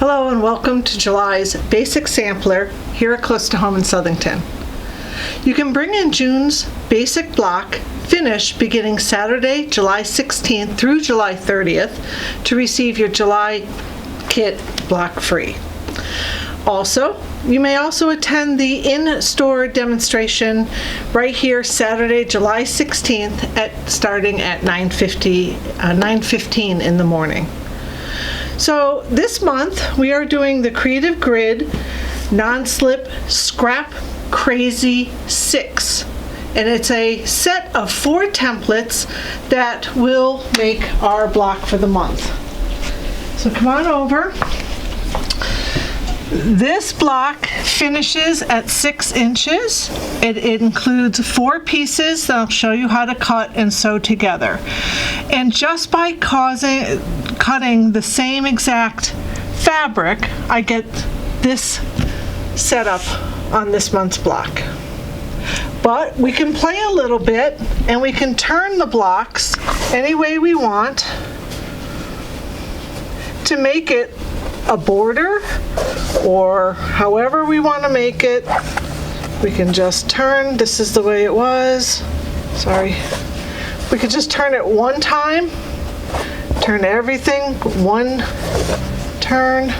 Hello and welcome to July's Basic Sampler here at Close to Home in Southington. You can bring in June's basic block finish beginning Saturday, July 16th through July 30th to receive your July kit block free. Also, you may also attend the in-store demonstration right here Saturday, July 16th starting at 9:15 in the morning. So this month we are doing the Creative Grid Non-Slip Scrap Crazy 6. And it's a set of 4 templates that will make our block for the month. So come on over. This block finishes at 6 inches. It includes 4 pieces that I'll show you how to cut and sew together. And just by cutting the same exact fabric, I get this set up on this month's block. But we can play a little bit and we can turn the blocks any way we want to make it a border or however we want to make it. We can just turn. This is the way it was. Sorry. We could just turn it one time. Turn everything one turn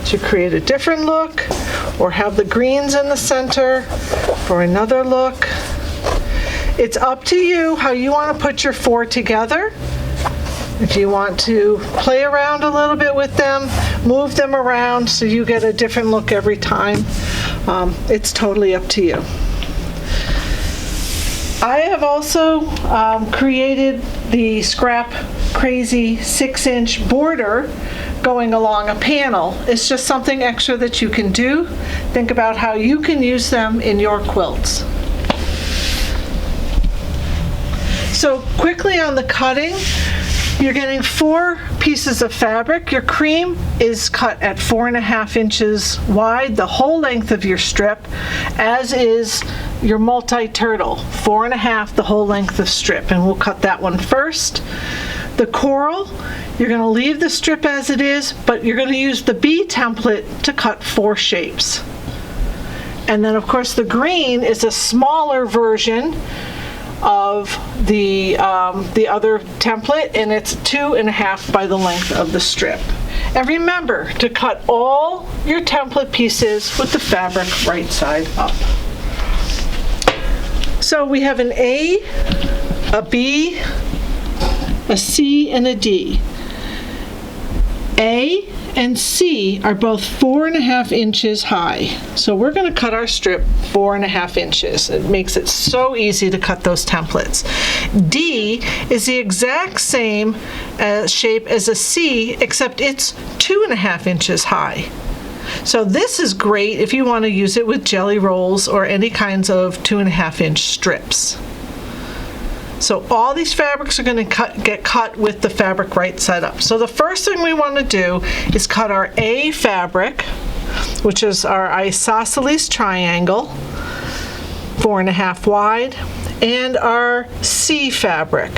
to create a different look, or have the greens in the center for another look. It's up to you how you want to put your 4 together. If you want to play around a little bit with them, move them around so you get a different look every time, it's totally up to you. I have also created the Scrap Crazy 6-inch border going along a panel. It's just something extra that you can do. Think about how you can use them in your quilts. So quickly on the cutting, you're getting 4 pieces of fabric. Your cream is cut at 4.5 inches wide, the whole length of your strip, as is your multi-turtle, 4.5 the whole length of strip, and we'll cut that one first. The coral, you're going to leave the strip as it is, but you're going to use the B template to cut 4 shapes. And then of course the green is a smaller version of the other template, and it's 2.5 by the length of the strip. And remember to cut all your template pieces with the fabric right side up. So we have an A, a B, a C, and a D. A and C are both 4.5 inches high. So we're going to cut our strip 4.5 inches. It makes it so easy to cut those templates. D is the exact same shape as a C, except it's 2.5 inches high. So this is great if you want to use it with jelly rolls or any kinds of 2.5-inch strips. So all these fabrics are going to get cut with the fabric right side up. So the first thing we want to do is cut our A fabric, which is our isosceles triangle, 4.5 wide, and our C fabric,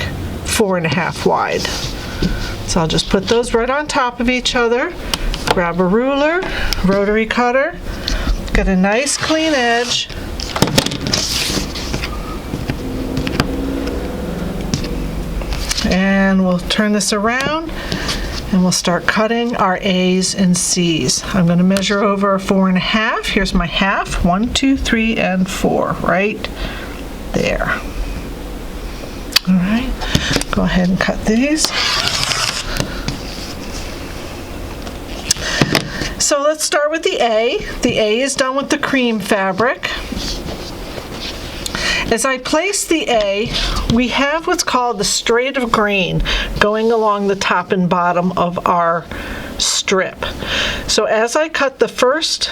4.5 wide. So I'll just put those right on top of each other. Grab a ruler, rotary cutter, get a nice clean edge. And we'll turn this around and we'll start cutting our A's and C's. I'm going to measure over a 4.5. Here's my half. 1, 2, 3, and 4 right there. All right, go ahead and cut these. So let's start with the A. The A is done with the cream fabric. As I place the A, we have what's called the straight of grain going along the top and bottom of our strip. So as I cut the first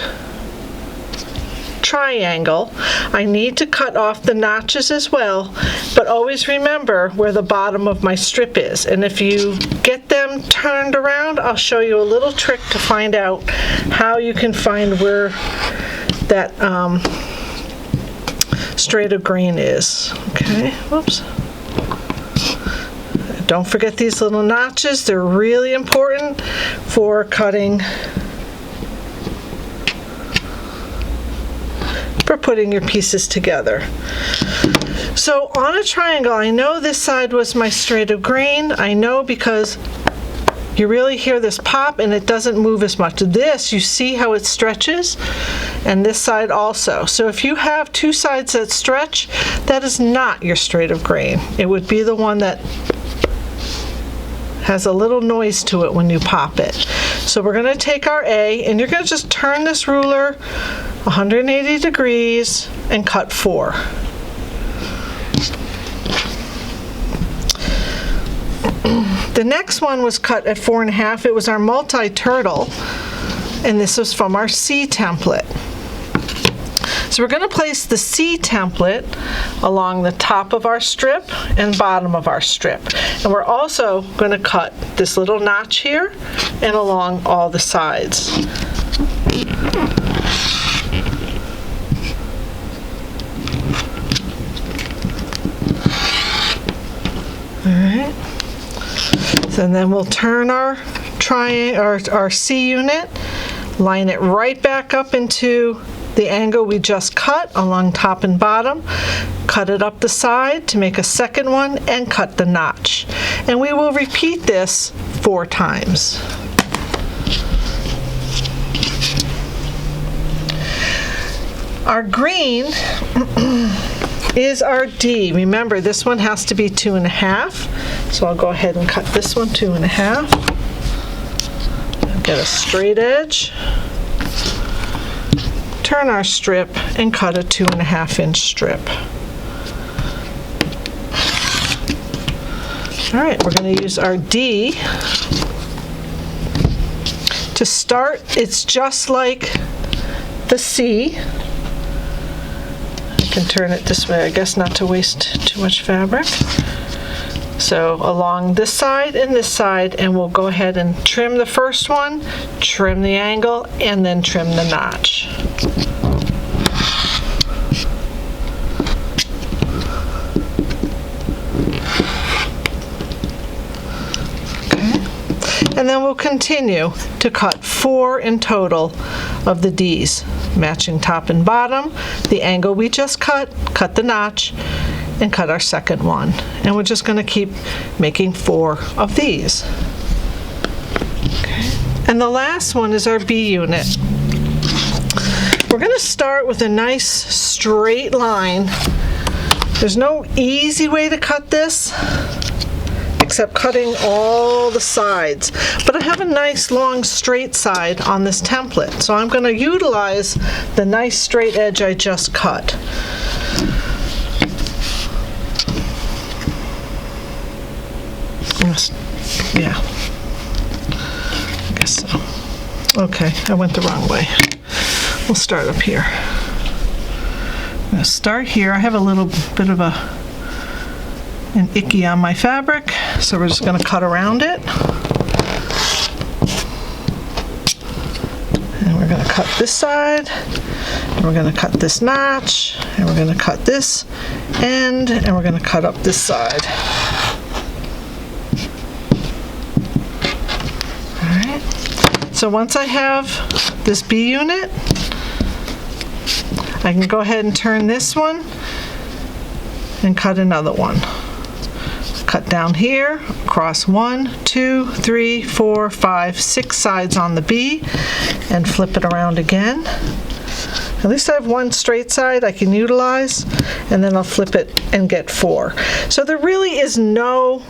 triangle, I need to cut off the notches as well, but always remember where the bottom of my strip is. And if you get them turned around, I'll show you a little trick to find out how you can find where that straight of grain is. Okay, whoops. Don't forget these little notches. They're really important for cutting, for putting your pieces together. So on a triangle, I know this side was my straight of grain. I know because you really hear this pop and it doesn't move as much. This, you see how it stretches? And this side also. So if you have two sides that stretch, that is not your straight of grain. It would be the one that has a little noise to it when you pop it. So we're going to take our A, and you're going to just turn this ruler 180 degrees and cut 4. The next one was cut at 4.5. It was our multi-turtle, and this was from our C template. So we're going to place the C template along the top of our strip and bottom of our strip. And we're also going to cut this little notch here and along all the sides. All right. And then we'll turn our C unit, line it right back up into the angle we just cut along top and bottom, cut it up the side to make a second one, and cut the notch. And we will repeat this 4 times. Our green is our D. Remember, this one has to be 2.5. So I'll go ahead and cut this one 2.5. Get a straight edge. Turn our strip and cut a 2.5-inch strip. All right, we're going to use our D. To start, it's just like the C. I can turn it this way, I guess, not to waste too much fabric. So along this side and this side, and we'll go ahead and trim the first one, trim the angle, and then trim the notch. Okay. And then we'll continue to cut 4 in total of the D's, matching top and bottom, the angle we just cut the notch, and cut our second one. And we're just going to keep making 4 of these. Okay. And the last one is our B unit. We're going to start with a nice straight line. There's no easy way to cut this except cutting all the sides. But I have a nice long straight side on this template, so I'm going to utilize the nice straight edge I just cut. Yeah, I guess so. Okay, I went the wrong way. We'll start up here. I'm going to start here. I have a little bit of an icky on my fabric, so we're just going to cut around it. And we're going to cut this side, and we're going to cut this notch, and we're going to cut this end, and we're going to cut up this side. So once I have this B unit, I can go ahead and turn this one and cut another one. Cut down here, across 1, 2, 3, 4, 5, 6 sides on the B, and flip it around again. At least I have one straight side I can utilize, and then I'll flip it and get 4. So there really is no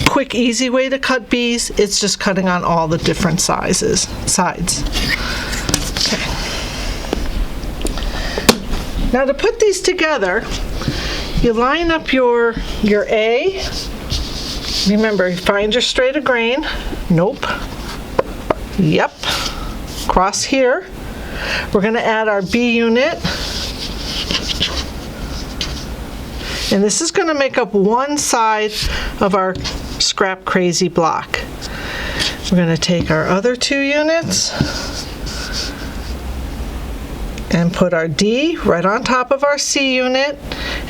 quick, easy way to cut B's. It's just cutting on all the different sides. Okay. Now to put these together, you line up your A. Remember, find your straight of grain. Nope. Yep. Cross here. We're going to add our B unit. And this is going to make up one side of our scrap crazy block. We're going to take our other 2 units and put our D right on top of our C unit,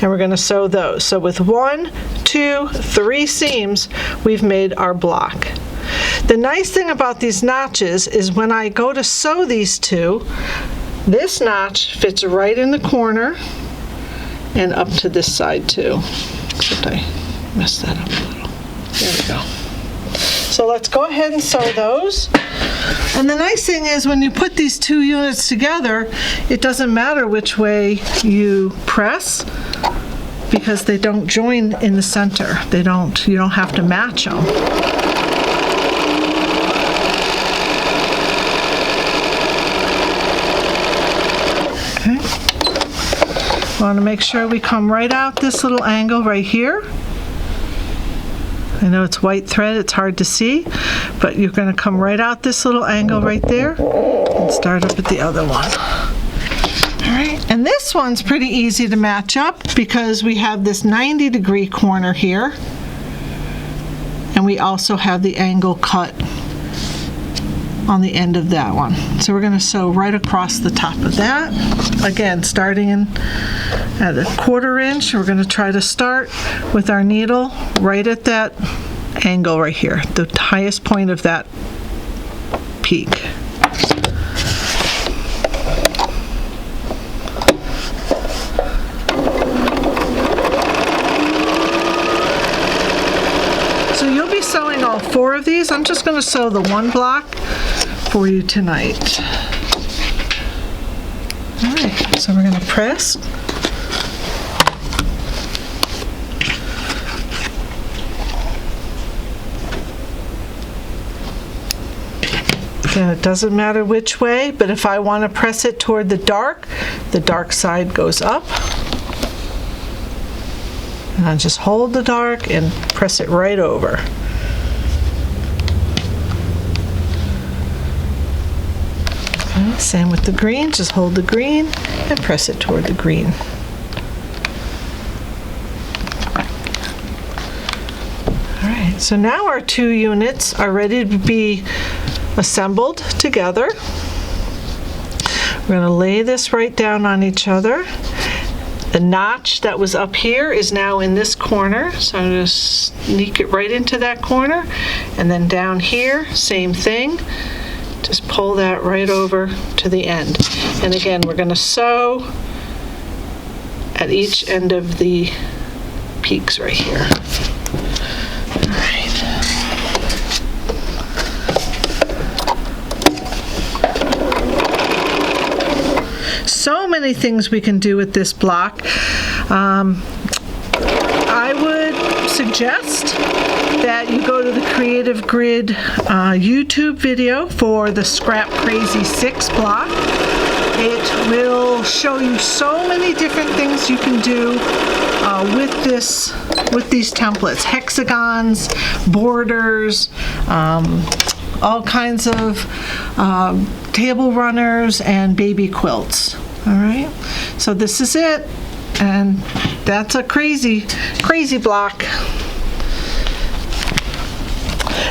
and we're going to sew those. So with 1, 2, 2, 3 seams, we've made our block. The nice thing about these notches is when I go to sew these two, this notch fits right in the corner and up to this side too. Except I messed that up a little. There we go. So let's go ahead and sew those. And the nice thing is when you put these two units together, it doesn't matter which way you press because they don't join in the center. You don't have to match them. Okay. Want to make sure we come right out this little angle right here. I know it's white thread, it's hard to see, but you're going to come right out this little angle right there and start up at the other one. All right, and this one's pretty easy to match up because we have this 90-degree corner here, and we also have the angle cut on the end of that one. So we're going to sew right across the top of that. Again, starting at a 1/4 inch, we're going to try to start with our needle right at that angle right here, the highest point of that peak. So you'll be sewing all 4 of these. I'm just going to sew the one block for you tonight. All right, so we're going to press. Again, it doesn't matter which way, but if I want to press it toward the dark side goes up. And I just hold the dark and press it right over. Okay, same with the green, just hold the green and press it toward the green. All right, so now our 2 units are ready to be assembled together. We're going to lay this right down on each other. The notch that was up here is now in this corner, so I'm going to sneak it right into that corner, and then down here, same thing. Just pull that right over to the end. And again, we're going to sew at each end of the peaks right here. So many things we can do with this block. I would suggest that you go to the Creative Grid YouTube video for the Scrap Crazy 6 block. It will show you so many different things you can do with these templates. Hexagons, borders, all kinds of table runners and baby quilts. All right, so this is it, and that's a crazy block.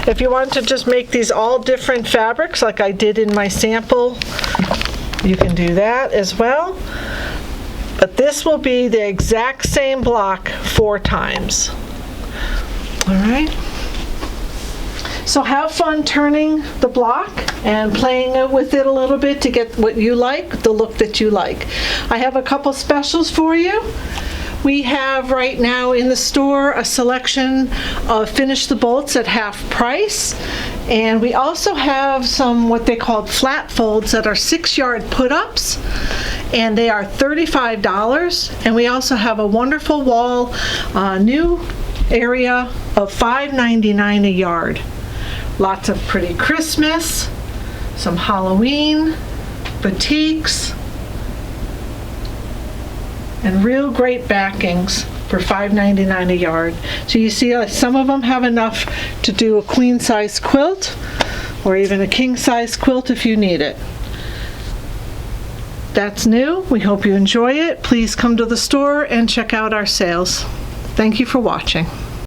If you want to just make these all different fabrics like I did in my sample, you can do that as well. But this will be the exact same block 4 times. All right. So have fun turning the block and playing with it a little bit to get what you like, the look that you like. I have a couple specials for you. We have right now in the store a selection of Finish the Bolts at half price. And we also have some what they call flat folds that are 6-yard put-ups, and they are $35. And we also have a wonderful wall new area of $5.99 a yard. Lots of pretty Christmas, some Halloween, batiks, and real great backings for $5.99 a yard. So you see some of them have enough to do a queen size quilt or even a king size quilt if you need it. That's new. We hope you enjoy it. Please come to the store and check out our sales. Thank you for watching.